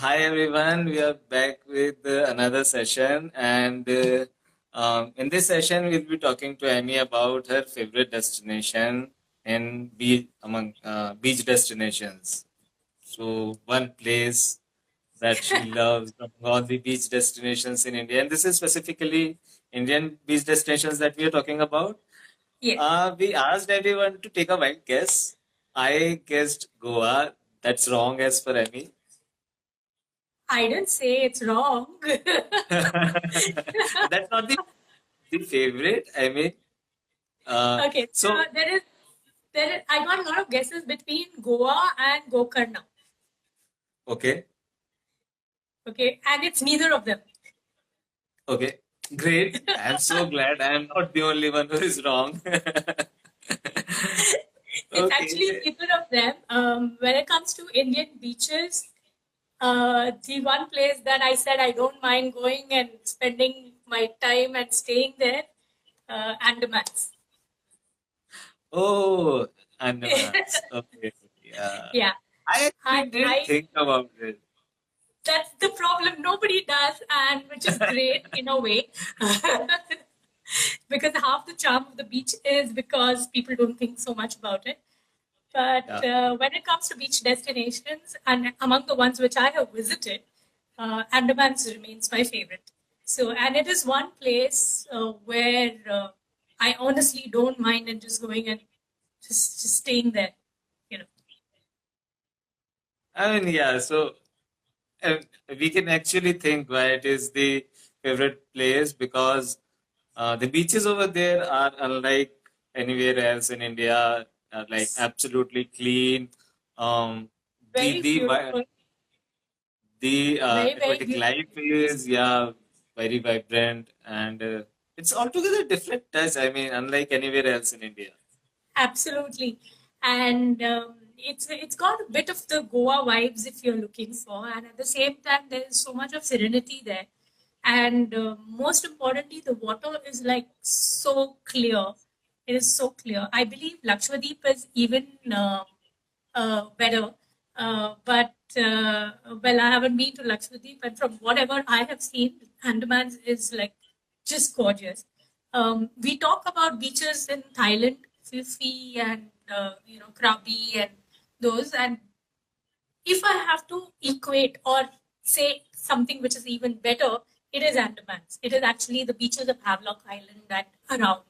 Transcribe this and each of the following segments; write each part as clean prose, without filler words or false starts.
Hi everyone, we are back with another session, and in this session, we'll be talking to Amy about her favorite destination in among beach destinations. So, one place that she loves among all the beach destinations in India, and this is specifically Indian beach destinations that we are talking about. Yes, We asked everyone to take a wild guess. I guessed Goa. That's wrong as per Amy. I didn't say it's wrong. That's not the favorite. I mean, Okay, so so I got a lot of guesses between Goa and Gokarna. okay, Okay, and it's neither of them. okay, great. I'm so glad I'm not the only one who is wrong. It's actually Okay. neither of them. When it comes to Indian beaches, the one place that I said I don't mind going and spending my time and staying there, Andamans. Oh, Andamans. Okay. Yeah. Yeah, I I, actually didn't I think about it. that's the problem. Nobody does, and which is great in a way. Because half the charm of the beach is because people don't think so much about it. But Yeah. when it comes to beach destinations, and among the ones which I have visited, Andamans remains my favorite. So, and it is one place where I honestly don't mind and just going and just staying there. You know, I mean, yeah. So uh, we can actually think why it is the favorite place because the beaches over there are unlike anywhere else in India. Are like absolutely clean. Um, the very the vi- beautiful, the very very aquatic life beautiful. is very vibrant and it's altogether different touch. I mean, unlike anywhere else in India. Absolutely, and it's got a bit of the Goa vibes if you're looking for, and at the same time there's so much of serenity there, and most importantly, the water is like so clear. It is so clear. I believe Lakshadweep is even better, but I haven't been to Lakshadweep, but from whatever I have seen, Andaman is like just gorgeous. We talk about beaches in Thailand, Phi and Krabi and those. And if I have to equate or say something which is even better, it is Andamans. It is actually the beaches of Havelock Island and around.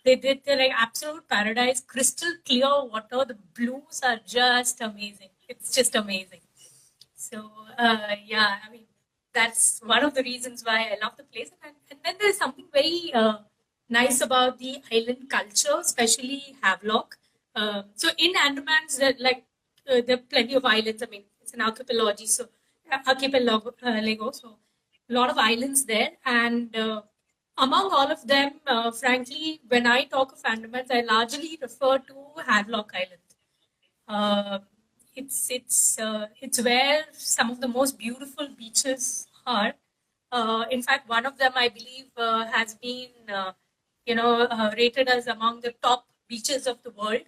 They're like absolute paradise, crystal clear water. The blues are just amazing. It's just amazing. So yeah, I mean that's one of the reasons why I love the place. And then there's something very nice about the island culture, especially Havelock. So in Andamans, there are plenty of islands. I mean, it's an archipelago, so Lego, so a lot of islands there. And among all of them, frankly, when I talk of Andamans, I largely refer to Havelock Island. Uh, it's where some of the most beautiful beaches are. In fact, one of them, I believe, has been rated as among the top beaches of the world,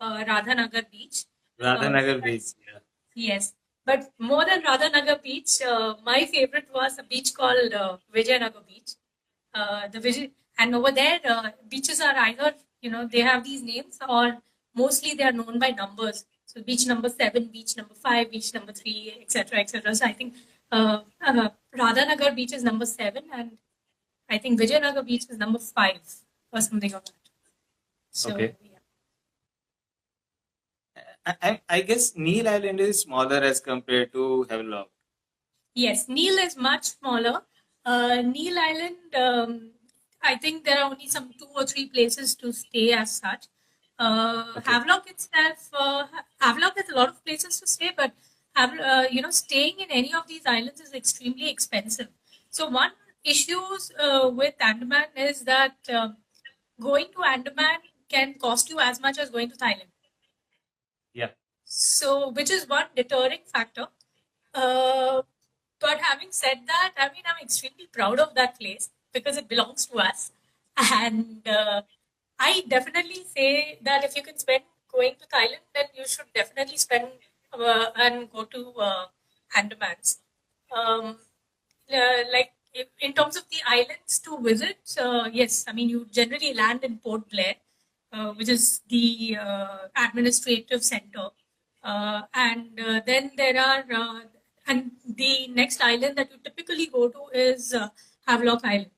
Radhanagar Beach. Radhanagar But Beach. Yeah. yes, but more than Radhanagar Beach, my favorite was a beach called Vijayanagar Beach. The Vijay, and over there, beaches are either they have these names or mostly they are known by numbers. So beach number 7, beach number 5, beach number 3, etc., etc. So I think Radhanagar Beach is number 7, and I think Vijayanagar Beach is number 5 or something of that. So Okay. yeah. I guess Neil Island is smaller as compared to Havelock. Yes, Neil is much smaller. Neil Island, I think there are only some 2 or 3 places to stay as such. Okay. Havelock itself, Havelock has a lot of places to stay, but staying in any of these islands is extremely expensive. So one issues with Andaman is that going to Andaman can cost you as much as going to Thailand. Yeah. So, which is one deterring factor. Uh, but having said that, I mean, I'm extremely proud of that place because it belongs to us. And I definitely say that if you can spend going to Thailand, then you should definitely spend and go to Andamans. Um, like in terms of the islands to visit, yes, I mean you generally land in Port Blair, which is the administrative center, and then there are and the next island that you typically go to is Havelock Island.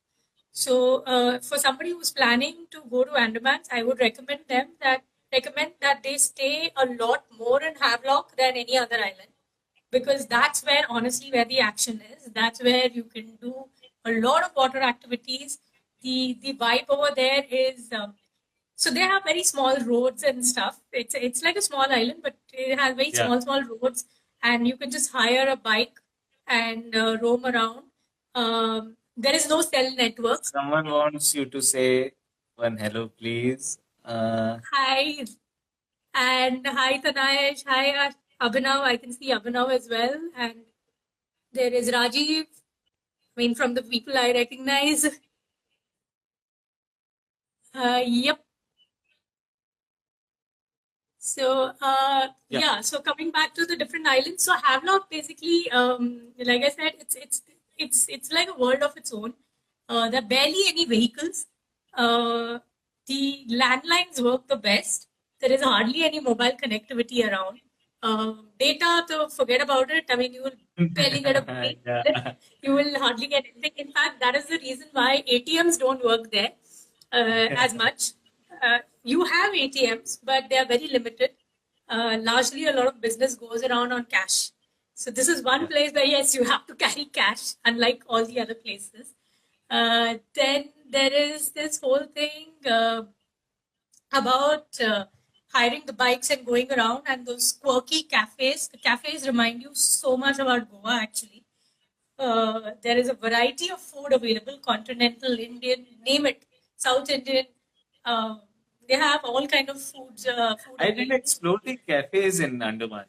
So, for somebody who's planning to go to Andamans, I would recommend that they stay a lot more in Havelock than any other island, because that's where honestly where the action is. That's where you can do a lot of water activities. The vibe over there is so they have very small roads and stuff. It's like a small island, but it has very Yeah. small roads, and you can just hire a bike and roam around. There is no cell network. Someone wants you to say one hello, please. Hi, and hi Tanayesh, hi Abhinav. I can see Abhinav as well, and there is Rajiv. I mean, from the people I recognize. Yep. So Yeah. so coming back to the different islands, so Havelock basically, like I said, it's like a world of its own. There are barely any vehicles. Uh, the landlines work the best. There is hardly any mobile connectivity around. Data, to forget about it. I mean, you will barely get a free. Yeah. You will hardly get anything. In fact, that is the reason why ATMs don't work there as much. You have ATMs, but they are very limited. Largely, a lot of business goes around on cash. So this is one Yeah. place where yes, you have to carry cash, unlike all the other places. Then there is this whole thing about hiring the bikes and going around, and those quirky cafes. The cafes remind you so much about Goa, actually. There is a variety of food available: continental, Indian, name it, South Indian. Uh, they have all kind of food I didn't available. explore the cafes in Andaman.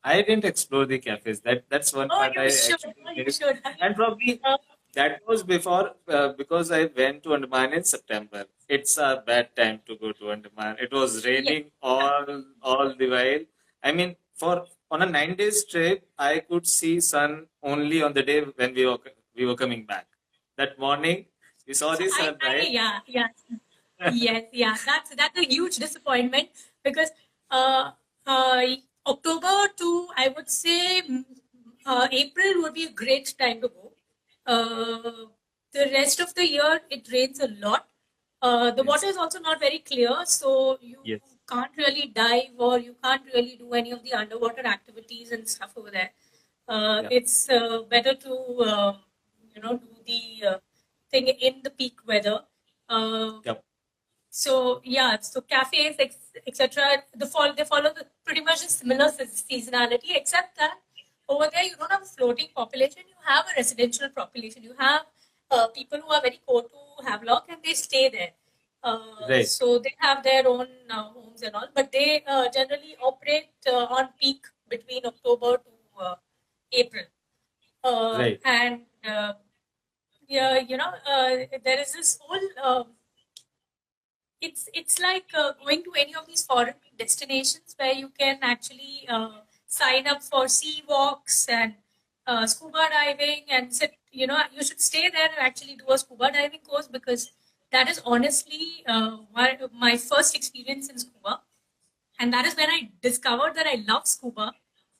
I didn't explore the cafes. That's one Oh, part you I should. actually Oh, you did, should. and probably Uh, that was before because I went to Andaman in September. It's a bad time to go to Andaman. It was yes. raining all the while. I mean, for on a 9 days trip, I could see sun only on the day when we were coming back. That morning, we saw So the sun, right? yeah. Yes, yeah. That's a huge disappointment because uh, uh, October to I would say April would be a great time to go. The rest of the year it rains a lot. The water Yes. is also not very clear, so you Yes. can't really dive or you can't really do any of the underwater activities and stuff over there. Yeah. It's better to do the thing in the peak weather. Uh, Yep. so yeah, so cafes, etc. They follow pretty much a similar seasonality, except that over there you don't have a floating population. You have a residential population. You have people who are very core to Havelock and they stay there. Right. So they have their own homes and all, but they generally operate on peak between October to April. Right. And yeah, there is this whole it's like going to any of these foreign destinations where you can actually sign up for sea walks and scuba diving and sit. You should stay there and actually do a scuba diving course because that is honestly my first experience in scuba, and that is when I discovered that I love scuba,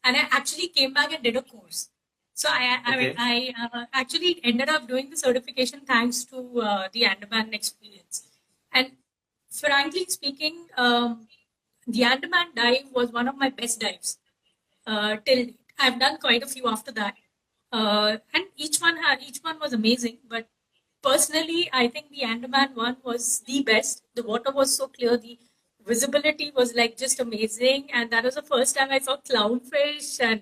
and I actually came back and did a course. So Okay. I actually ended up doing the certification thanks to the Andaman experience. And frankly speaking, the Andaman dive was one of my best dives till date. I've done quite a few after that, and each one was amazing. But personally, I think the Andaman one was the best. The water was so clear, the visibility was like just amazing, and that was the first time I saw clownfish and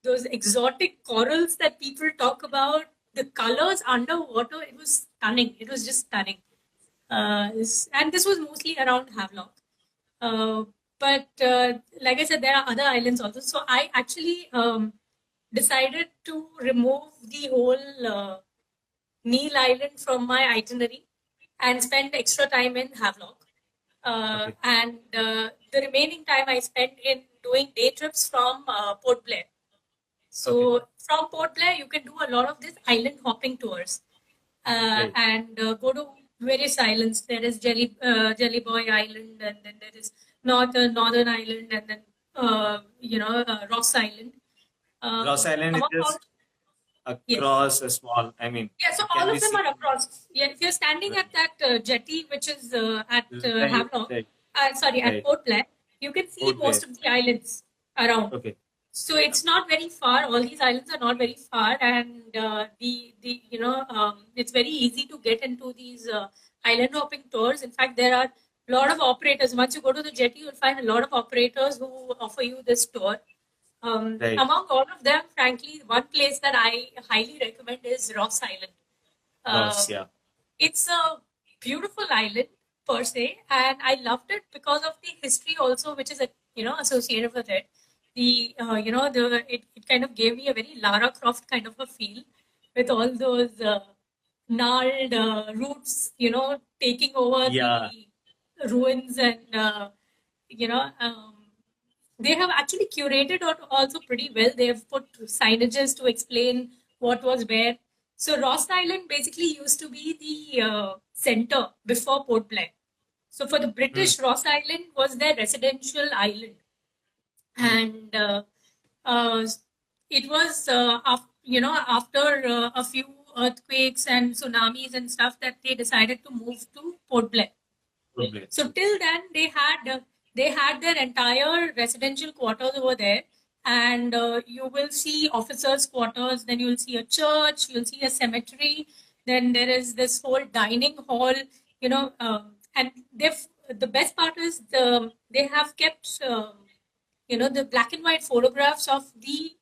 those exotic corals that people talk about. The colors underwater, it was stunning. It was just stunning. And this was mostly around Havelock. Uh, but like I said, there are other islands also. So I actually decided to remove the whole Neil Island from my itinerary and spend extra time in Havelock. Okay. And the remaining time I spent in doing day trips from Port Blair. So from Port Blair, you can do a lot of these island hopping tours Right. and go to various islands. There is Jelly Boy Island, and then there is Northern Island, and then Ross Island. Ross Island is Among all, just yes. across a small, I mean, Yeah, so it can all be of them seen. are across. Yeah, if you're standing Right. at that jetty, which is at Right, Havelock, right, at right. Port Blair, you can see Port Blair. most of the islands around. Okay. So it's not very far. All these islands are not very far, and it's very easy to get into these island hopping tours. In fact, there are a lot of operators. Once you go to the jetty, you'll find a lot of operators who offer you this tour. Right. Among all of them, frankly, one place that I highly recommend is Ross Island. Ross, yeah. It's a beautiful island per se, and I loved it because of the history also, which is associated with it. It kind of gave me a very Lara Croft kind of a feel with all those gnarled roots, taking over Yeah. the ruins, and they have actually curated it also pretty well. They have put signages to explain what was where. So Ross Island basically used to be the center before Port Blair. So for the British, Ross Island was their residential island, and it was after a few earthquakes and tsunamis and stuff that they decided to move to Port Blair. Port Blair. So till then they had their entire residential quarters over there, and you will see officers' quarters. Then you'll see a church. You'll see a cemetery. Then there is this whole dining hall. And the best part is they have kept the black and white photographs of the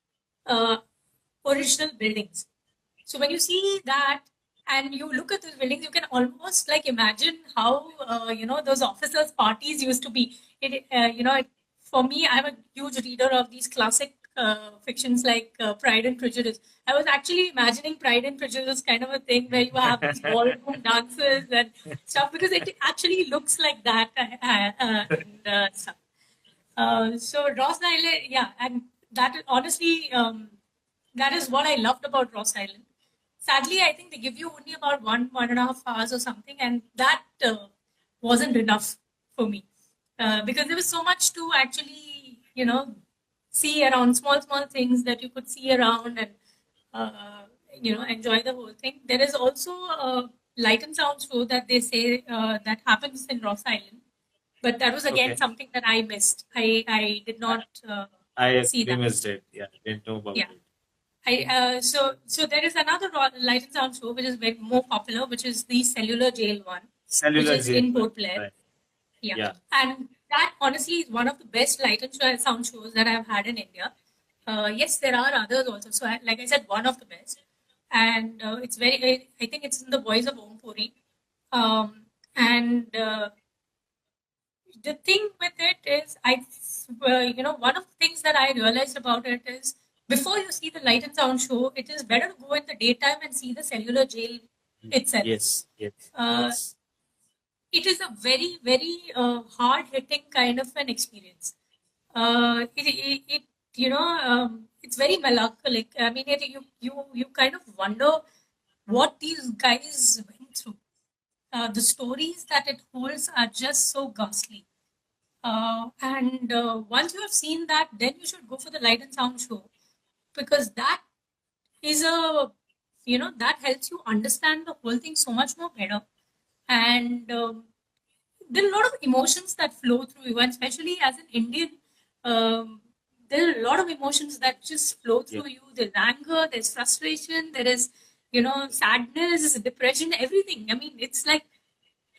original buildings. So when you see that and you look at those buildings, you can almost like imagine how those officers' parties used to be. For me, I'm a huge reader of these classic fictions like Pride and Prejudice. I was actually imagining Pride and Prejudice kind of a thing where you have these ballroom dances and stuff because it actually looks like that and stuff. So Ross Island, yeah, and that honestly, that is what I loved about Ross Island. Sadly, I think they give you only about 1.5 hours or something, and that wasn't enough for me because there was so much to actually, see around, small things that you could see around and enjoy the whole thing. There is also a light and sound show that they say that happens in Ross Island, but that was again something that I missed. I did not see that. Missed it. Yeah, didn't know about it. So there is another light and sound show which is very more popular, which is the Cellular Jail one, which is in Port Blair. Right. Yeah, and that honestly is one of the best light and sound shows that I've had in India. Yes, there are others also. So, like I said, one of the best, and it's very. I think it's in the voice of Om Puri, and the thing with it is, one of the things that I realized about it is before you see the light and sound show, it is better to go in the daytime and see the Cellular Jail itself. Yes. It is a very, very hard-hitting kind of an experience. It's very melancholic. I mean, you kind of wonder what these guys went through. The stories that it holds are just so ghastly. And once you have seen that, then you should go for the light and sound show because that is that helps you understand the whole thing so much more better. And there are a lot of emotions that flow through you, and especially as an Indian, there are a lot of emotions that just flow through you. There's anger, there's frustration, there is, sadness, depression, everything. I mean, it's like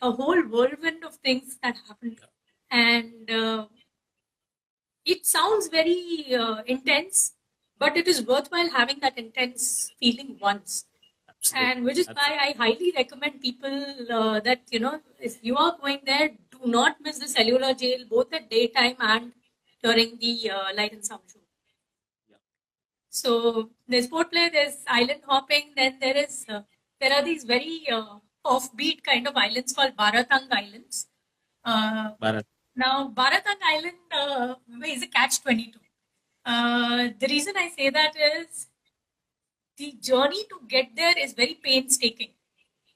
a whole whirlwind of things that happen. And it sounds very intense, but it is worthwhile having that intense feeling once. And which is why I highly recommend people that, if you are going there, do not miss the Cellular Jail, both at daytime and during the light and sound show. So there's Port Blair, there's island hopping, then there are these very offbeat kind of islands called Baratang Islands. Now, Baratang Island is a catch-22. The reason I say that is the journey to get there is very painstaking.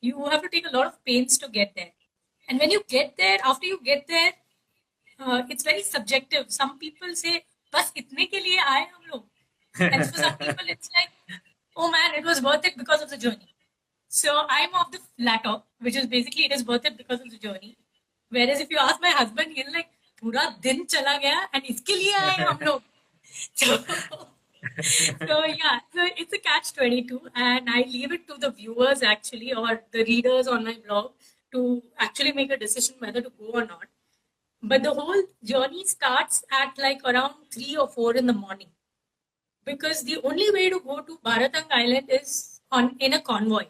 You have to take a lot of pains to get there. And when you get there, after you get there, it's very subjective. Some people say, "बस इतने के लिए आए हम लोग," and for some people, it's like, "Oh man, it was worth it because of the journey." So I'm of the latter, which is basically it is worth it because of the journey. Whereas if you ask my husband, he'll like, "पूरा दिन चला गया and इसके लिए आए हम लोग." So yeah, so it's a catch-22, and I leave it to the viewers actually or the readers on my blog to actually make a decision whether to go or not. But the whole journey starts at like around 3 or 4 in the morning, because the only way to go to Bharatang Island is on in a convoy,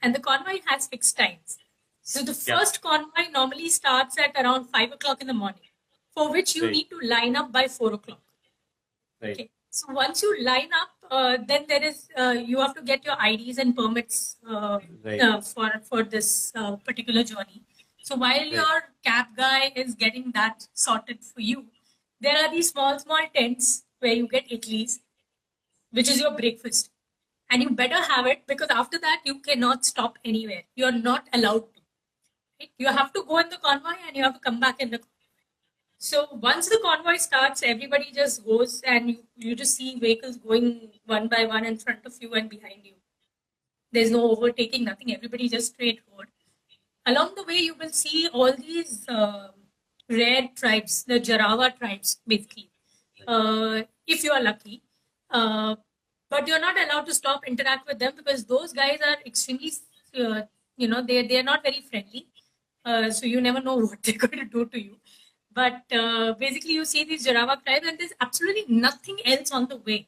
and the convoy has fixed times. So the Yeah. first convoy normally starts at around 5 o'clock in the morning, for which you Right. need to line up by 4 o'clock. Right. Okay. So once you line up, then there is you have to get your IDs and permits Right. for this particular journey. So while Right. your cab guy is getting that sorted for you, there are these small tents where you get idlis, which is your breakfast, and you better have it because after that you cannot stop anywhere. You are not allowed to. Right? You have to go in the convoy and you have to come back in the. So once the convoy starts, everybody just goes and you just see vehicles going one by one in front of you and behind you. There's no overtaking, nothing. Everybody just straight forward. Along the way, you will see all these rare tribes, the Jarawa tribes, basically, if you are lucky. But you're not allowed to stop interact with them because those guys are extremely, they are not very friendly. So you never know what they're going to do to you. But basically, you see these Jarawa tribes, and there's absolutely nothing else on the way.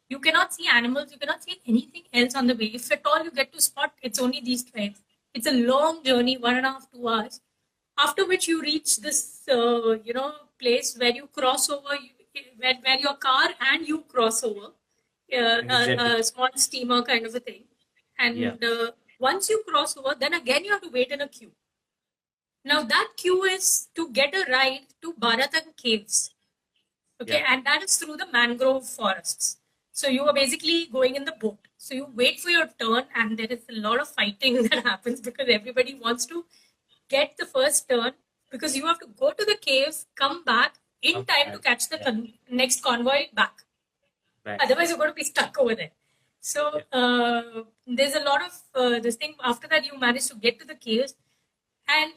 You cannot see animals, you cannot see anything else on the way. If at all you get to spot, it's only these tribes. It's a long journey, 1.5, 2 hours. After which you reach this, place where you cross over, where your car and you cross over, a small steamer kind of a thing. And Yeah. once you cross over, then again you have to wait in a queue. Now that queue is to get a ride to Bharatang Caves. Okay, Yeah. and that is through the mangrove forests. So you are basically going in the boat. So you wait for your turn, and there is a lot of fighting that happens because everybody wants to get the first turn because you have to go to the caves, come back in time to catch the next convoy back. Back. Otherwise, you're going to be stuck over there. So there's a lot of this thing. After that, you manage to get to the caves, and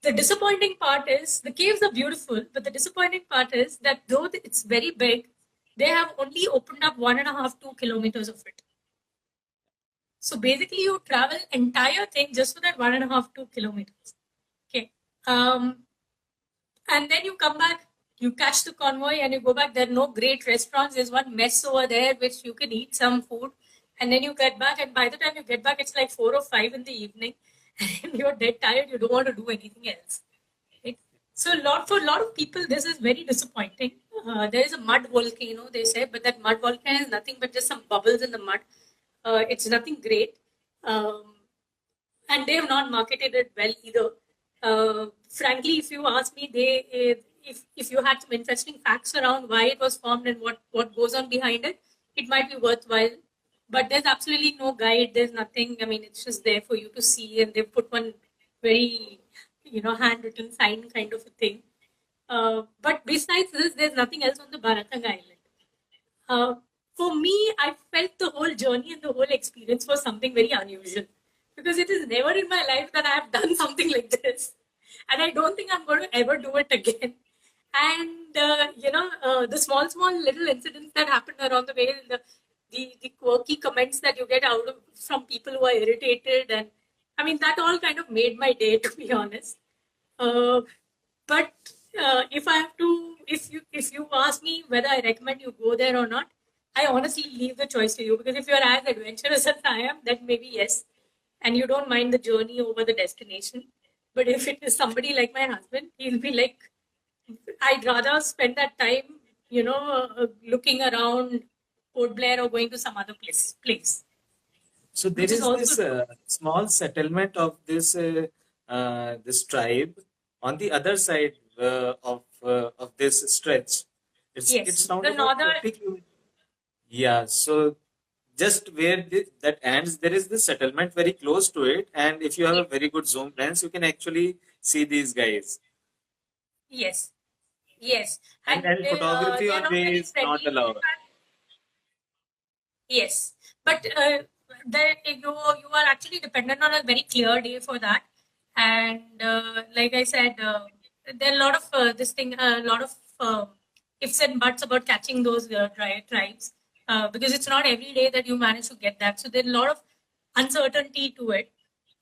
the disappointing part is the caves are beautiful, but the disappointing part is that though it's very big, they have only opened up 1.5, 2 kilometers of it. So basically, you travel entire thing just for that 1.5, 2 kilometers. Okay. And then you come back, you catch the convoy and you go back. There are no great restaurants. There's one mess over there which you can eat some food. And then you get back, and by the time you get back, it's like 4 or 5 in the evening, and you're dead tired. You don't want to do anything else. Right? So, for a lot of people, this is very disappointing. There is a mud volcano, they say, but that mud volcano is nothing but just some bubbles in the mud. It's nothing great, and they have not marketed it well either. Frankly, if you ask me, if you had some interesting facts around why it was formed and what goes on behind it, it might be worthwhile. But there's absolutely no guide. There's nothing. I mean, it's just there for you to see, and they put one very, handwritten sign kind of a thing. But besides this, there's nothing else on the Bharatang Island. For me, I felt the whole journey and the whole experience was something very unusual because it is never in my life that I have done something like this. And I don't think I'm going to ever do it again. And, the small little incidents that happened along the way, the quirky comments that you get out of from people who are irritated. And I mean, that all kind of made my day, to be honest. But if I have to, if you ask me whether I recommend you go there or not, I honestly leave the choice to you because if you're as adventurous as I am, then maybe yes, and you don't mind the journey over the destination. But if it is somebody like my husband, he'll be like, I'd rather spend that time, looking around Port Blair or going to some other place. So there Which is is this also small settlement of this tribe on the other side of this stretch. It's Yes, round the about northern. 30 kilometers. Yeah, so just where that ends, there is this settlement very close to it, and if you have a very good zoom lens, you can actually see these guys. Yes, yes, And and photography they are on not way very is not friendly. allowed. Yes, but there you are actually dependent on a very clear day for that, and like I said, there are a lot of a lot of ifs and buts about catching those tribes because it's not every day that you manage to get that. So there's a lot of uncertainty to it.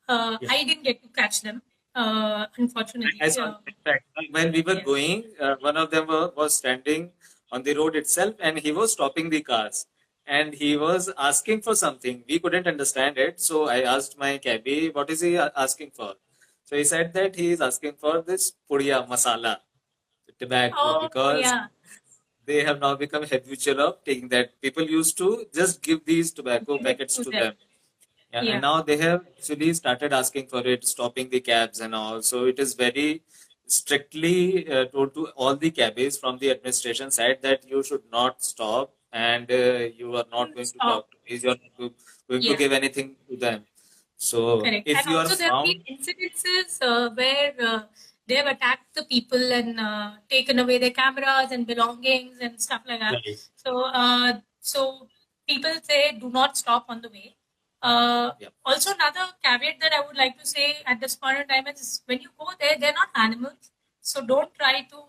Yeah. I didn't get to catch them, I unfortunately. saw, in fact, when we were Yeah. going, one of them was standing on the road itself and he was stopping the cars and he was asking for something. We couldn't understand it. So I asked my cabbie, what is he asking for? So he said that he is asking for this pudiya masala, tobacco, Oh because yeah, they have now become habitual of taking that. People used to just give these tobacco give it packets to to them. them. Yeah, and Yeah. now they have actually started asking for it, stopping the cabs and all. So it is very strictly told to all the cabbies from the administration side that you should not stop and you are not going to Stop. talk to me. You are not going to Yeah. give anything to them. So Correct. if And you are also there have found, been incidences where they have attacked the people and taken away their cameras and belongings and stuff like that. right, So people say do not stop on the way. yeah, Also, another caveat that I would like to say at this point in time is when you go there, they're not animals. So don't try to,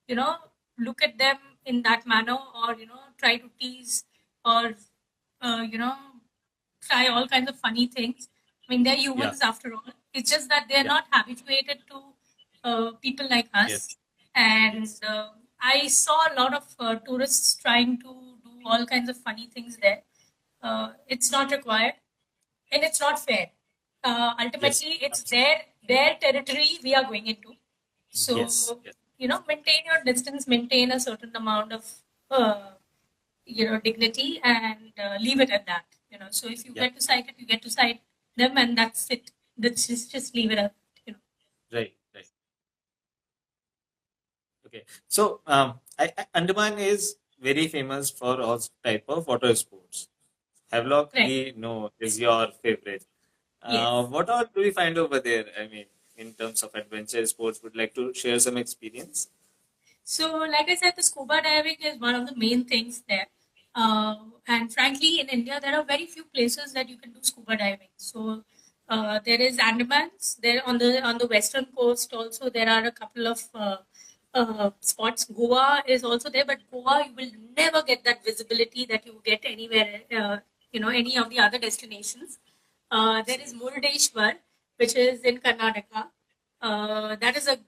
you know, look at them in that manner or, try to tease or, uh, you know, try all kinds of funny things. I mean, they're yeah, humans after all. It's just that they're yeah, not habituated to people like yes, us. And yes, I saw a lot of tourists trying to do all kinds of funny things there. It's not required and it's not fair. yes, Ultimately, it's absolutely, their territory we are going into. yes, So, yes, maintain your distance, maintain a certain amount of uh, dignity and leave it at that. So if you yeah, get to cite it, you get to cite them, and that's it. That's just leave it at you know. right, right. Okay. So, Andaman is very famous for all type of water sports. Havelock, Right. we know, is your favorite. Yes. What all do we find over there? I mean, in terms of adventure sports, would like to share some experience? So, like I said, the scuba diving is one of the main things there. And frankly, in India, there are very few places that you can do scuba diving. So, there is Andamans. There on the western coast also there are a couple of spots. Goa is also there, but Goa you will never get that visibility that you get anywhere. Any of the other destinations. There is Murdeshwar, which is in Karnataka. That is a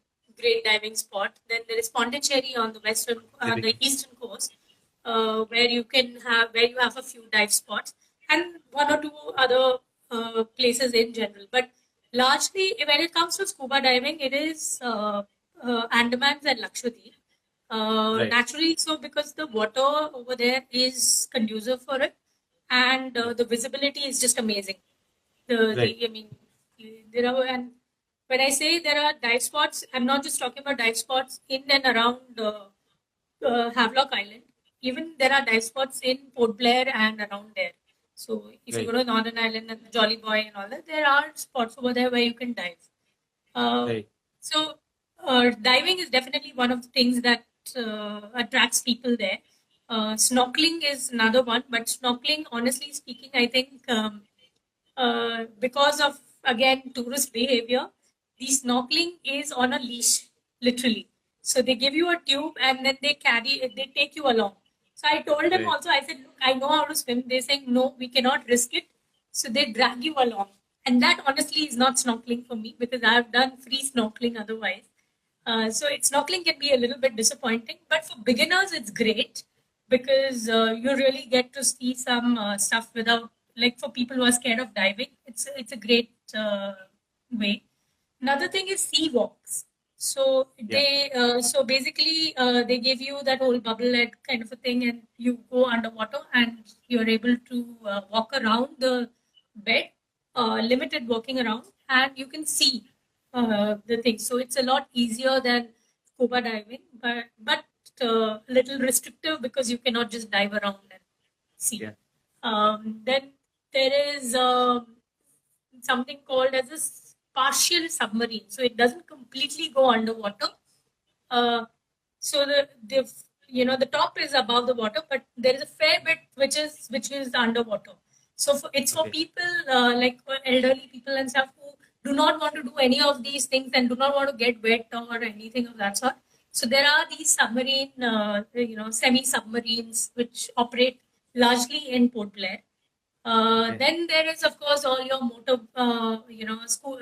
great diving spot. Then there is Pondicherry on the eastern coast, where you have a few dive spots and one or two other places in general. But largely, when it comes to scuba diving, it is Andamans and Lakshadweep. Right. Naturally, so because the water over there is conducive for it, and Yeah. the visibility is just amazing. Right. I mean, there are, and when I say there are dive spots, I'm not just talking about dive spots in and around Havelock Island. Even there are dive spots in Port Blair and around there. So if you go Right. to Northern Ireland and Jolly Boy and all that, there are spots over there where you can dive. Uh, Right. so diving is definitely one of the things that attracts people there. Snorkeling is another one, but snorkeling, honestly speaking, I think because of again tourist behavior, the snorkeling is on a leash, literally. So they give you a tube and then they take you along. So I told them Right. also, I said, look, I know how to swim. They're saying, no, we cannot risk it. So they drag you along. And that honestly is not snorkeling for me because I've done free snorkeling otherwise. So snorkeling can be a little bit disappointing, but for beginners, it's great because you really get to see some stuff without, like for people who are scared of diving, it's a great way. Another thing is sea walks. So Yeah. so basically they give you that whole bubble head kind of a thing, and you go underwater and you're able to walk around the bed, limited walking around, and you can see the thing. So it's a lot easier than scuba diving, but little restrictive because you cannot just dive around and see. Yeah. Then there is something called as a partial submarine. So it doesn't completely go underwater. So the top is above the water, but there is a fair bit which is underwater. So it's for Okay. people like elderly people and stuff who do not want to do any of these things and do not want to get wet or anything of that sort. So there are these submarine, semi-submarines which operate largely in Port Blair. Okay. Then there is, of course, all your motor,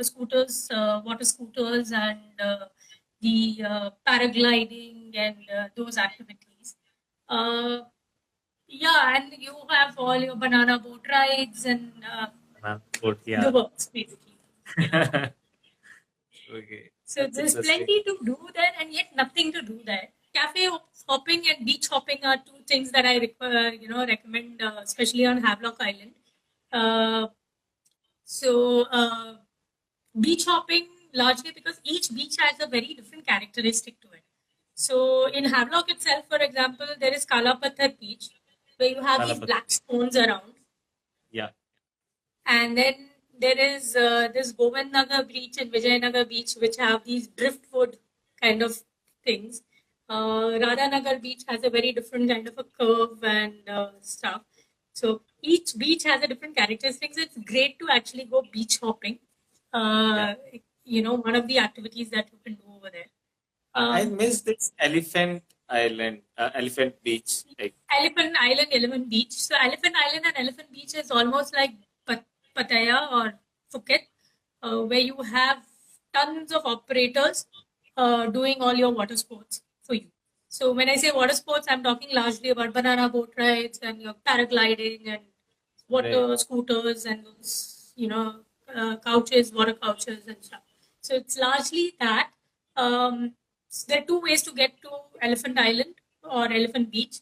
scooters, water scooters, and the paragliding and those activities. Yeah, and you have all your banana boat rides and Boat, the yeah. works, basically. Yeah. Okay. So That's there's interesting. plenty to do there, and yet nothing to do there. Cafe hopping and beach hopping are two things that I recommend, especially on Havelock Island. Uh, so beach hopping largely because each beach has a very different characteristic to it. So in Havelock itself, for example, there is Kala Pathar Beach where you have these Kala black Pathar. stones around, Yeah. and then there is this Govind Nagar Beach and Vijayanagar Beach which have these driftwood kind of things. Radhanagar Beach has a very different kind of a curve and stuff. So each beach has a different characteristics. It's great to actually go beach hopping. Yeah. One of the activities that you can do over there. I miss this Elephant Island, Elephant Beach. Like, Elephant Island, Elephant Beach. So Elephant Island and Elephant Beach is almost like Pattaya or Phuket, where you have tons of operators doing all your water sports for you. So when I say water sports, I'm talking largely about banana boat rides and your paragliding and water right. scooters and those, couches, water couches and stuff. So it's largely that. There are two ways to get to Elephant Island or Elephant Beach.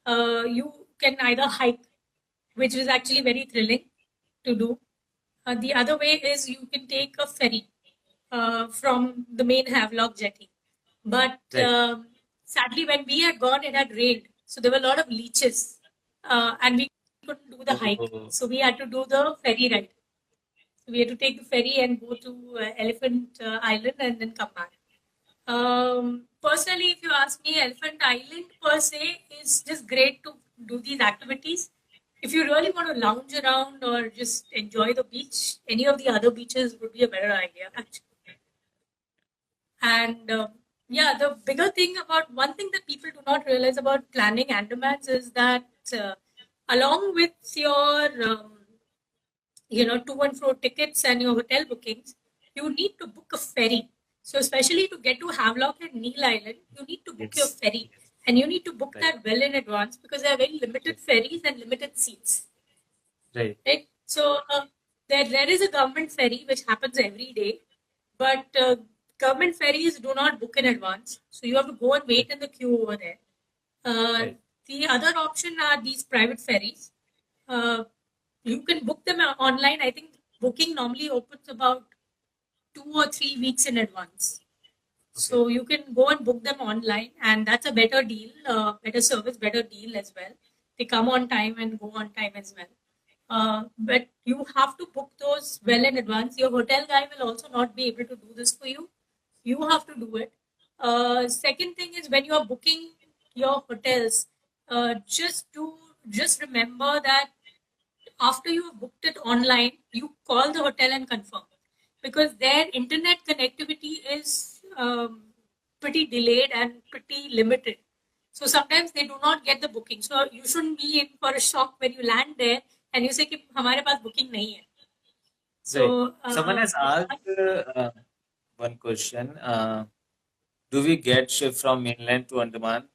You can either hike, which is actually very thrilling to do. The other way is you can take a ferry from the main Havelock jetty. But Right. sadly, when we had gone, it had rained. So there were a lot of leeches and we couldn't do the hike. Oh, So we had to do the ferry ride. So we had to take the ferry and go to Elephant Island and then come back. Personally, if you ask me, Elephant Island per se is just great to do these activities. If you really want to lounge around or just enjoy the beach, any of the other beaches would be a better idea, actually. And yeah, the bigger thing about one thing that people do not realize about planning Andamans is that along with your to and fro tickets and your hotel bookings, you need to book a ferry. So especially to get to Havelock and Neil Island, you need to book your yes. ferry, and you need to book Right. that well in advance because there are very limited ferries and limited seats. Right. Right. So there is a government ferry which happens every day, but government ferries do not book in advance, so you have to go and wait in the queue over there. Right. The other option are these private ferries. You can book them online. I think booking normally opens about 2 or 3 weeks in advance. So you can go and book them online, and that's a better deal, better service, better deal as well. They come on time and go on time as well. But you have to book those well in advance. Your hotel guy will also not be able to do this for you. You have to do it. Second thing is when you are booking your hotels, just remember that after you have booked it online, you call the hotel and confirm because their internet connectivity is pretty delayed and pretty limited. So sometimes they do not get the booking. So you shouldn't be in for a shock when you land there and you say कि हमारे पास booking नहीं है. So Someone has asked one question. Do we get ship from mainland to Andaman?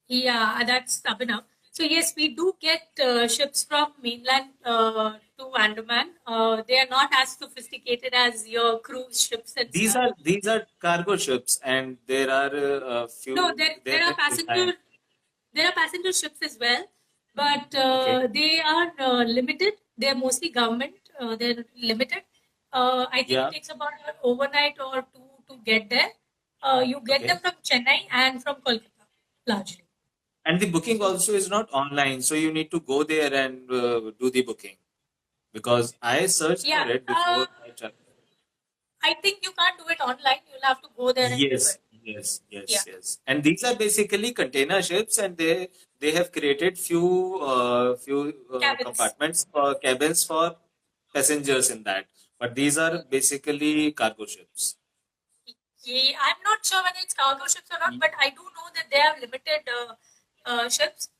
Yeah, that's Abhinav. So yes, we do get ships from mainland to Andaman. They are not as sophisticated as your cruise ships and These stuff. are cargo ships, and there are a few. No, there are passenger ships as well, but they are limited. They are mostly government. They're limited. I think Yeah. it takes about an overnight or two to get there. You get them from Chennai and from Kolkata. largely. And the booking also is not online, so you need to go there and do the booking. Because I searched Yeah, for it before I traveled. I think you can't do it online. You'll have to go there and do Yes, it. yes, Yeah, yes, yes. And these are basically container ships, and they have created few cabins. compartments for cabins for passengers in that. But these are basically cargo ships. Yeah, I'm not sure whether it's cargo ships or not, but I do know that they have limited ships.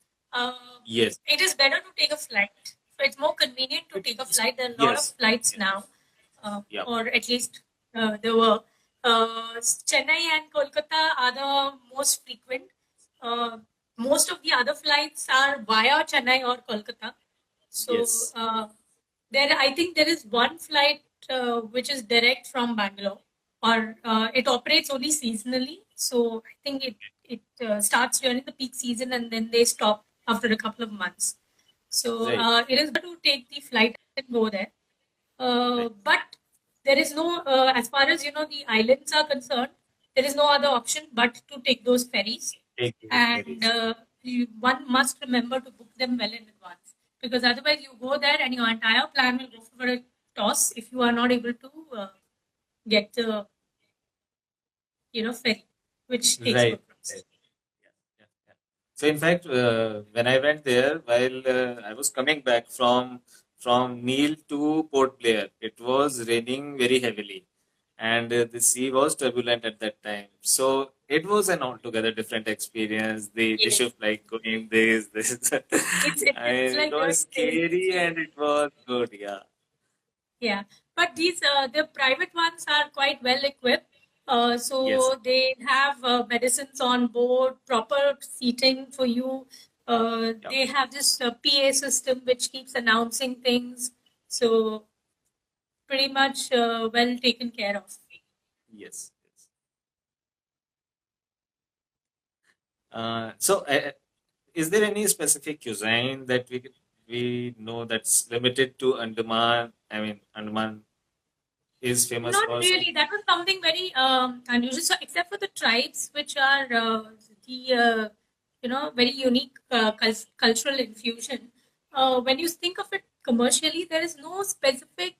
Yes, It is better to take a flight. So it's more convenient to take a flight. There are a lot of yes, flights yes, now, yeah, or at least there were. Chennai and Kolkata are the most frequent. Uh, most of the other flights are via Chennai or Kolkata. So yes, I think there is one flight which is direct from Bangalore, or it operates only seasonally. So I think it starts during the peak season and then they stop after a couple of months. So right, it is better to take the flight and go there. right. But there is no, as far as the islands are concerned, there is no other option but to take those ferries, Take the and ferries. one must remember to book them well in advance, because otherwise you go there and your entire plan will go for a toss if you are not able to get the ferry, which takes Right, you across. right. Yeah, yeah, yeah. So in fact, when I went there, while I was coming back from Neil to Port Blair, it was raining very heavily, and the sea was turbulent at that time. So it was an altogether different experience. The Yes, ship like going this. I it's mean, it like you're was scary and it was good. Yeah. Yeah, but these the private ones are quite well equipped. Yes. So they have medicines on board, proper seating for you. Yeah. They have this PA system which keeps announcing things. So pretty much well taken care of. Yes. Yes. So, is there any specific cuisine that we know that's limited to Andaman? I mean, Andaman is famous Not for really. some. That was something very unusual. So, except for the tribes, which are the very unique cultural infusion. When you think of it commercially, there is no specific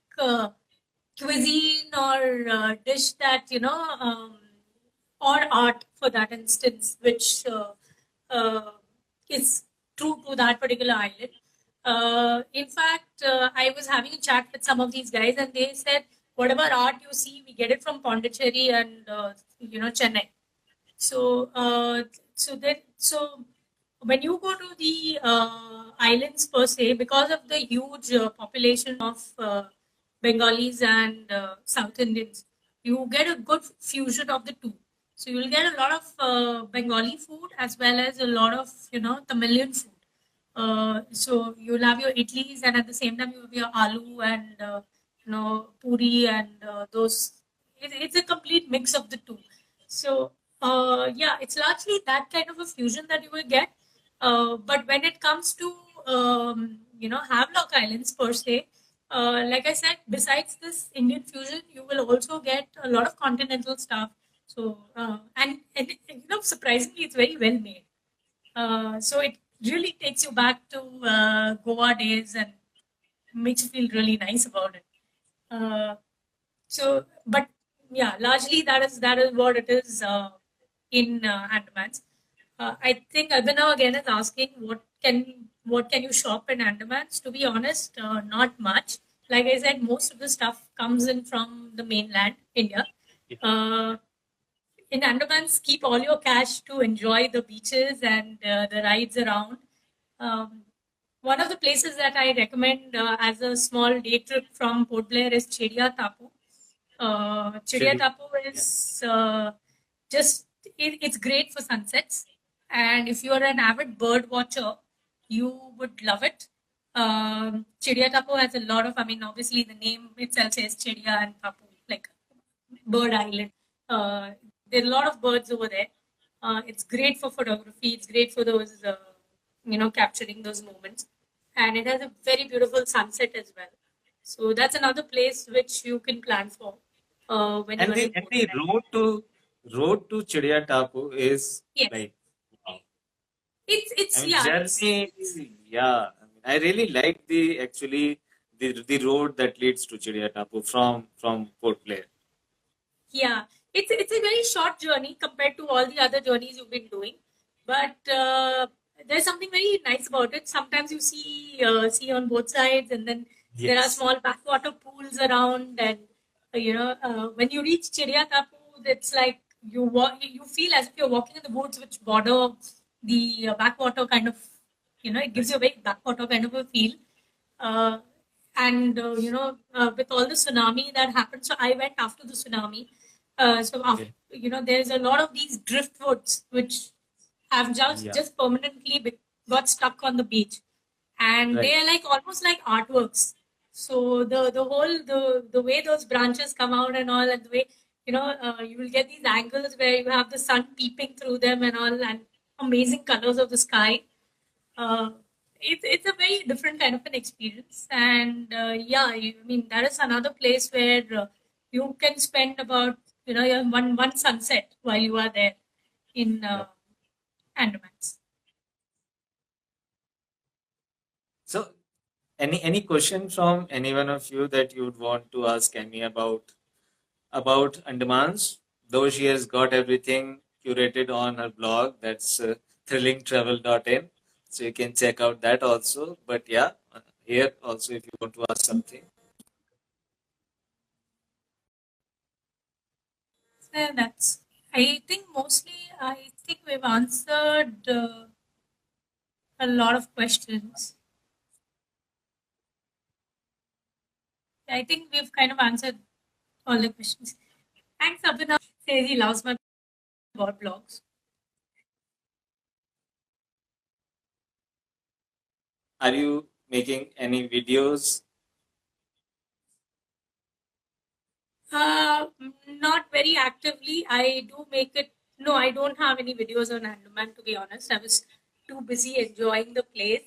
cuisine or dish that or art for that instance, which is true to that particular island. In fact, I was having a chat with some of these guys, and they said, "Whatever art you see, we get it from Pondicherry and Chennai." So, so when you go to the islands per se, because of the huge population of Bengalis and South Indians, you get a good fusion of the two. So you'll get a lot of Bengali food as well as a lot of Tamilian food. So you'll have your idlis, and at the same time you have your aloo and puri and those. It's a complete mix of the two. So yeah, it's largely that kind of a fusion that you will get. But when it comes to Havelock Islands per se, like I said, besides this Indian fusion, you will also get a lot of continental stuff. So and surprisingly, it's very well made. So it really takes you back to Goa days and makes you feel really nice about it. Uh, but yeah, largely that is what it is in Andamans. I think Abhinav again is asking what can you shop in Andamans. To be honest, not much. Like I said, most of the stuff comes in from the mainland India. Yeah. Uh, in Andamans, keep all your cash to enjoy the beaches and the rides around. Um, one of the places that I recommend as a small day trip from Port Blair is Chedia Tapu. Chedia Chili. Tapu Yeah. is it's great for sunsets, and if you are an avid bird watcher, you would love it. Chedia Tapu has a lot of, I mean, obviously the name itself says Chedia and Tapu, like bird island. Uh, there are a lot of birds over there. It's great for photography. It's great for those, capturing those moments. And it has a very beautiful sunset as well. So that's another place which you can plan for when you And are the in and Port the Blair. road to Chidiya Tapu is Yes. like wow. It's I mean, yeah, journey, yeah. I really like the actually the road that leads to Chidiya Tapu from Port Blair. yeah, it's a very short journey compared to all the other journeys you've been doing, but there's something very nice about it. Sometimes you see on both sides, and then there are Yes. small backwater pools around, and when you reach Chiriyatapu, it's like you feel as if you're walking in the woods which border the backwater kind of, it gives Right. you a very backwater kind of a feel. Uh, and with all the tsunami that happened, so I went after the tsunami. So after, Okay. there's a lot of these driftwoods which have just Yeah. just permanently got stuck on the beach, and they Right. are like almost like artworks. So the way those branches come out and all, and the way you will get these angles where you have the sun peeping through them and all, and amazing colors of the sky. uh, it's a very different kind of an experience. And I mean, that is another place where you can spend about, your one sunset while you are there in Yep. Andamans. So, any question from any one of you that you would want to ask Amy about Andamans? Though she has got everything curated on her blog, that's thrillingtravel.in. So you can check out that also. But yeah, here also if you want to ask something. So that's, I think mostly, I think we've answered a lot of questions. I think we've kind of answered all the questions. Thanks, Abhinav. Says he loves my board blogs. Are you making any videos? Uh, Not very actively. I do make it. No, I don't have any videos on Andaman, to be honest. I was too busy enjoying the place.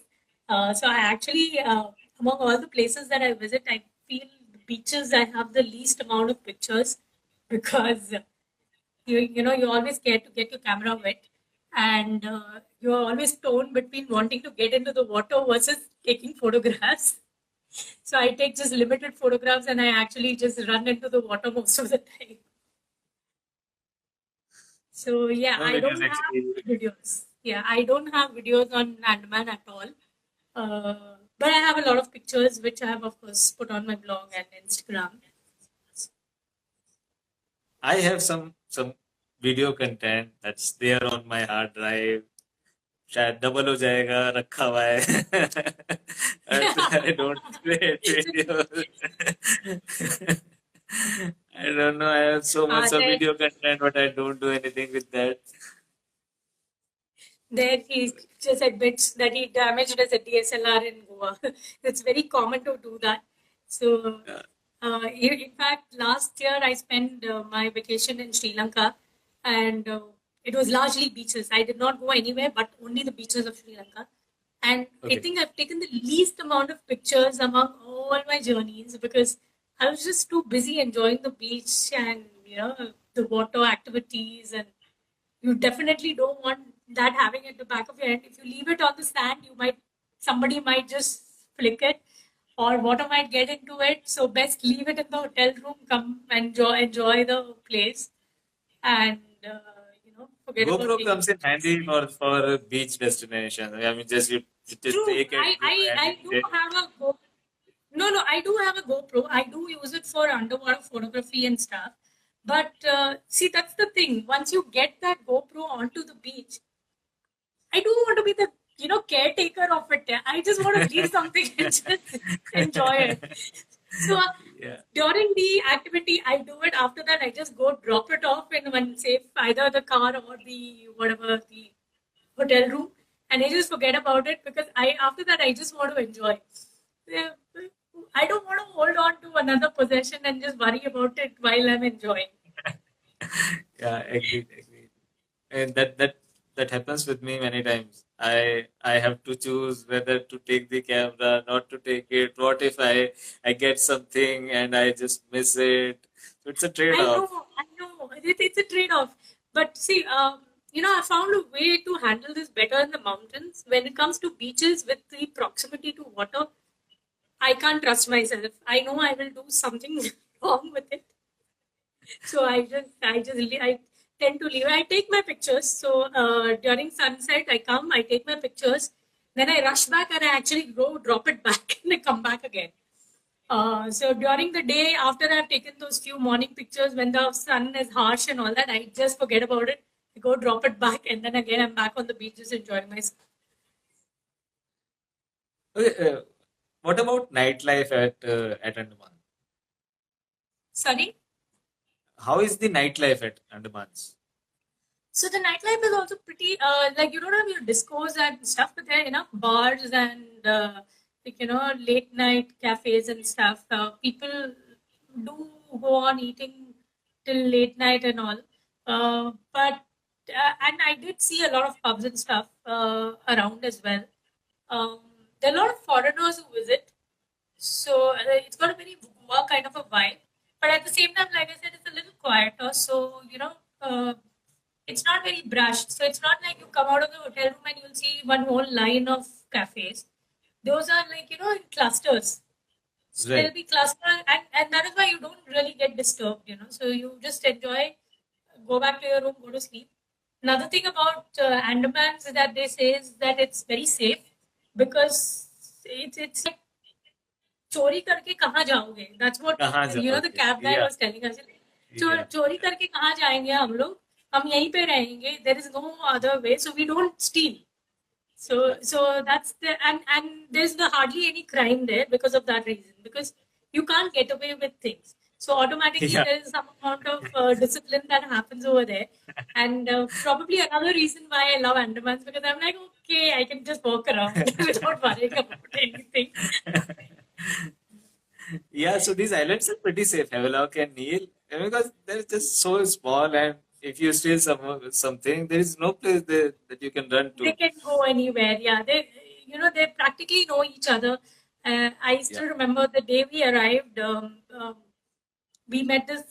So I actually, among all the places that I visit, I feel the beaches I have the least amount of pictures because you're always scared to get your camera wet, and you're always torn between wanting to get into the water versus taking photographs. So I take just limited photographs, and I actually just run into the water most of the time. So yeah, No I videos don't have experience. videos. Yeah, I don't have videos on Andaman at all. But I have a lot of pictures, which I have, of course, put on my blog and Instagram. I have some video content that's there on my hard drive. शायद double हो जाएगा रखा हुआ है but I don't create It's videos. I don't know. I have so much of there, video content, but I don't do anything with that. there he just admits that he damaged his DSLR in Goa. It's very common to do that. So, Yeah. in fact, last year I spent my vacation in Sri Lanka, and it was largely beaches. I did not go anywhere but only the beaches of Sri Lanka. And I Okay. think I've taken the least amount of pictures among all my journeys because I was just too busy enjoying the beach and the water activities, and you definitely don't want that having at the back of your head. If you leave it on the sand, somebody might just flick it, or water might get into it. So best leave it in the hotel room. Come enjoy the place, and forget about GoPro taking comes in pictures. handy for beach destination. I mean, you just True, take it, go and I do have a Go. No, no, I do have a GoPro. I do use it for underwater photography and stuff. But see, that's the thing. Once you get that GoPro onto the beach, I do want to be the caretaker of it. I just want to leave something and just enjoy it. So yeah. during the activity, I do it. After that, I just go drop it off in one safe, either the car or the whatever the hotel room, and I just forget about it because I after that I just want to enjoy. Yeah, I don't want to hold on to another possession and just worry about it while I'm enjoying. Yeah, agreed. And that happens with me many times. I have to choose whether to take the camera, not to take it. What if I get something and I just miss it? So it's a I trade-off. know, I know. It's a trade-off. But see, I found a way to handle this better in the mountains. When it comes to beaches with the proximity to water, I can't trust myself. I know I will do something wrong with it. So I tend to leave. I take my pictures. So during sunset, I come, I take my pictures, then I rush back and I actually go drop it back and I come back again. So during the day, after I've taken those few morning pictures when the sun is harsh and all that, I just forget about it. I go drop it back, and then again I'm back on the beach just enjoying myself. Okay, what about nightlife at Andaman? Sorry. How is the nightlife at Andamans? So the nightlife is also pretty like you don't have your discos and stuff, but there are enough bars and late night cafes and stuff. People do go on eating till late night and all. But and I did see a lot of pubs and stuff around as well. Um, there are a lot of foreigners who visit, so it's got a very Goa kind of a vibe. But at the same time, like I said, it's a little quieter. So it's not very brushed. So it's not like you come out of the hotel room and you'll see one whole line of cafes. Those are like, in clusters. So there'll Right. be cluster and that is why you don't really get disturbed. So you just enjoy, go back to your room, go to sleep. Another thing about Andamans is that they say is that it's very safe because it's like चोरी करके कहाँ जाओगे? That's what कहाँ the जाओगे? cab guy Yeah, was telling us. yeah, चोरी yeah. करके कहाँ जाएंगे हम लोग? हम यहीं पे रहेंगे. There is no other way, so we don't steal. Right. So that's the and there's hardly any crime there because of that reason, because you can't get away with things. So automatically Yeah. there is some amount of discipline that happens over there, and probably another reason why I love Andamans, because I'm like, okay, I can just walk around without worrying about anything. Yeah, so these islands are pretty safe, Havelock and Neil, because they're just so small, and if you steal something, there is no place there that you can run They to. can go anywhere. Yeah, they practically know each other. I Yeah. still remember the day we arrived. We met this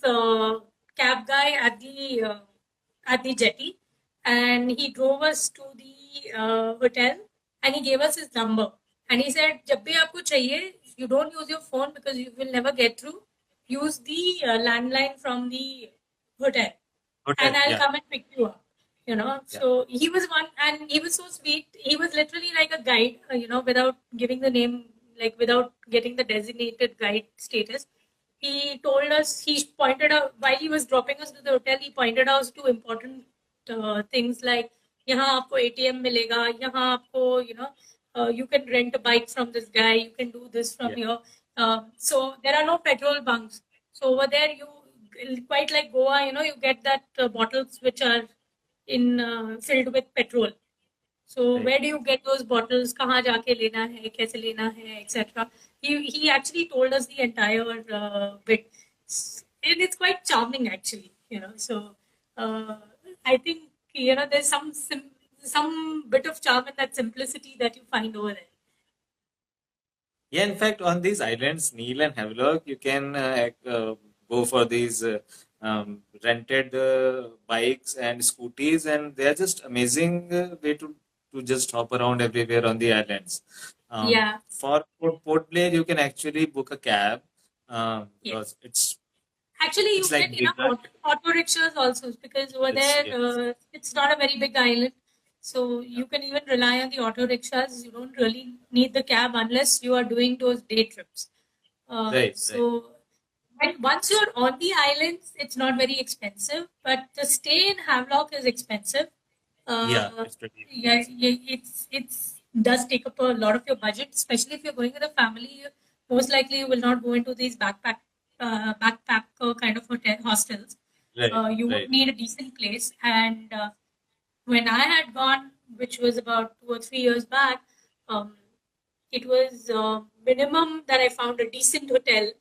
cab guy at the jetty, and he drove us to the hotel, and he gave us his number, and he said, "जब भी आपको चाहिए, you don't use your phone because you will never get through. Use the landline from the hotel, Hotel. and I'll Yeah. come and pick you up." Yeah. So he was one, and he was so sweet. He was literally like a guide, without giving the name, like without getting the designated guide status. He told us, he pointed out, while he was dropping us to the hotel, he pointed out to important things like, यहाँ आपको ATM मिलेगा, यहाँ आपको, you can rent a bike from this guy, you can do this from Yeah. here. So there are no petrol bunks. So over there, you quite like Goa, you get that bottles which are filled with petrol. So Right. where do you get those bottles? कहाँ जाके लेना है, कैसे लेना है, etc. He actually told us the entire bit, and it's quite charming actually. So uh, I think there's some bit of charm in that simplicity that you find over there. Yeah, in fact, on these islands, Neil and Havelock, you can go for these rented bikes and scooties, and they are just amazing way to just hop around everywhere on the islands. Yeah. For Port Blair, you can actually book a cab Yes. because Actually, you it's like get enough bigger. auto rickshaws also, because over there Yes. it's not a very big island. So you can even rely on the auto rickshaws. You don't really need the cab unless you are doing those day trips. Right, right. So once you're on the islands, it's not very expensive, but the stay in Havelock is expensive. Yeah, Uh, it's pretty yeah, expensive. it's does take up a lot of your budget, especially if you're going with a family. Most likely, you will not go into these backpacker kind of hostels. Right, You would right. need a decent place. And when I had gone, which was about 2 or 3 years back, um, it was minimum that I found a decent hotel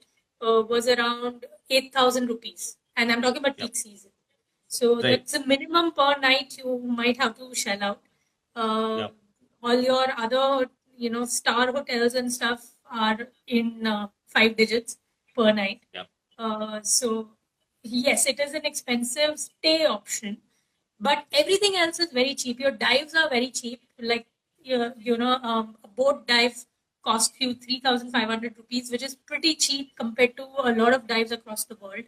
was around 8,000 rupees, and I'm talking about Yep. peak season. So Right. that's a minimum per night you might have to shell out. Yep. All your other, star hotels and stuff are in 5 digits per night. Yep. So yes, it is an expensive stay option, but everything else is very cheap. Your dives are very cheap. Like a boat dive costs you 3,500 rupees, which is pretty cheap compared to a lot of dives across the world.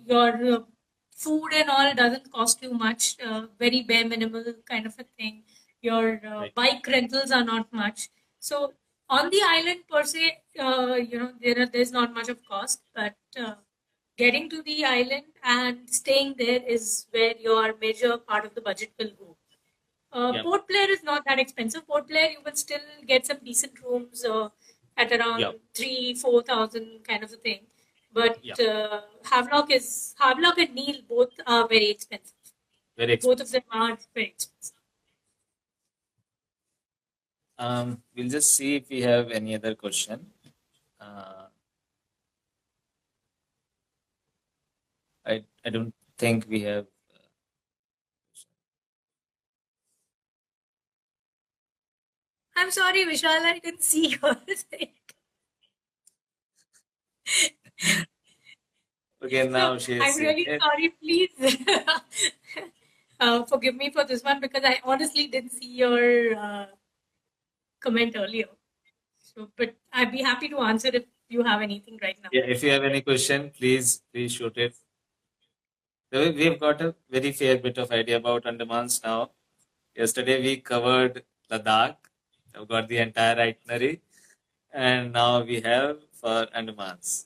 Your food and all doesn't cost you much. Very bare minimal kind of a thing. Your Right. bike rentals are not much. So on the island per se, there's not much of cost, but getting to the island and staying there is where your major part of the budget will go. Yep. Port Blair is not that expensive. Port Blair, you will still get some decent rooms at around Yep. 3,000-4,000 kind of a thing. But Yep. Havelock and Neil both are very expensive. Very Both of expensive. them are very expensive. We'll just see if we have any other question. I don't think we have. I'm sorry, Vishal, I didn't see yours. Okay, now she I'm is really saying, sorry. Please forgive me for this one because I honestly didn't see your comment earlier. So, but I'd be happy to answer if you have anything right now. yeah, if you have any question, please shoot it. So we've got a very fair bit of idea about Andamans now. Yesterday we covered Ladakh. I've got the entire itinerary, and now we have for Andamans.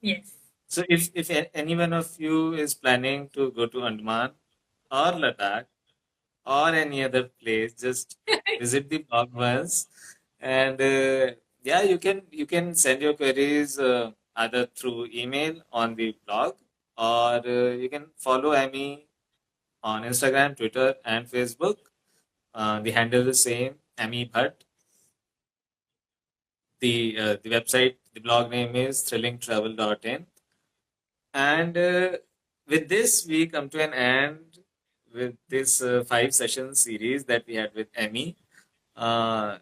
Yes. So if any one of you is planning to go to Andaman or Ladakh or any other place, just visit the blog once, and yeah, you can send your queries either through email on the blog, or you can follow Amy on Instagram, Twitter, and Facebook. The handle is same, Amy Bhatt. The website, the blog name is thrillingtravel.in. And with this, we come to an end with this 5 session series that we had with Emmy. Uh,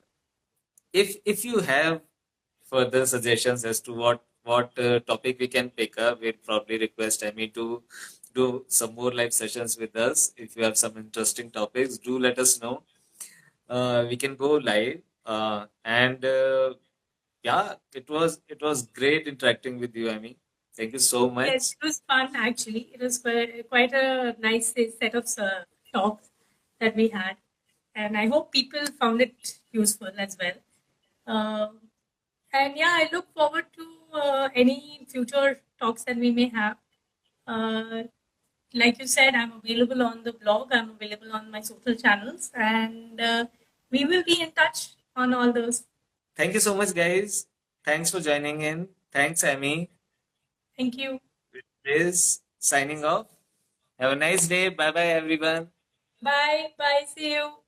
if you have further suggestions as to what topic we can pick up, we'd probably request Emmy to do some more live sessions with us. If you have some interesting topics, do let us know. We can go live. And yeah, it was great interacting with you, Emmy. Thank you so much. Yes, it was fun actually. It was quite a nice set of talks that we had, and I hope people found it useful as well. And yeah, I look forward to any future talks that we may have. Uh, like you said, I'm available on the blog, I'm available on my social channels, and we will be in touch on all those. Thank you so much, guys. Thanks for joining in. Thanks, Amy. Thank you. Liz signing off. Have a nice day. Bye bye, everyone. Bye. Bye. See you.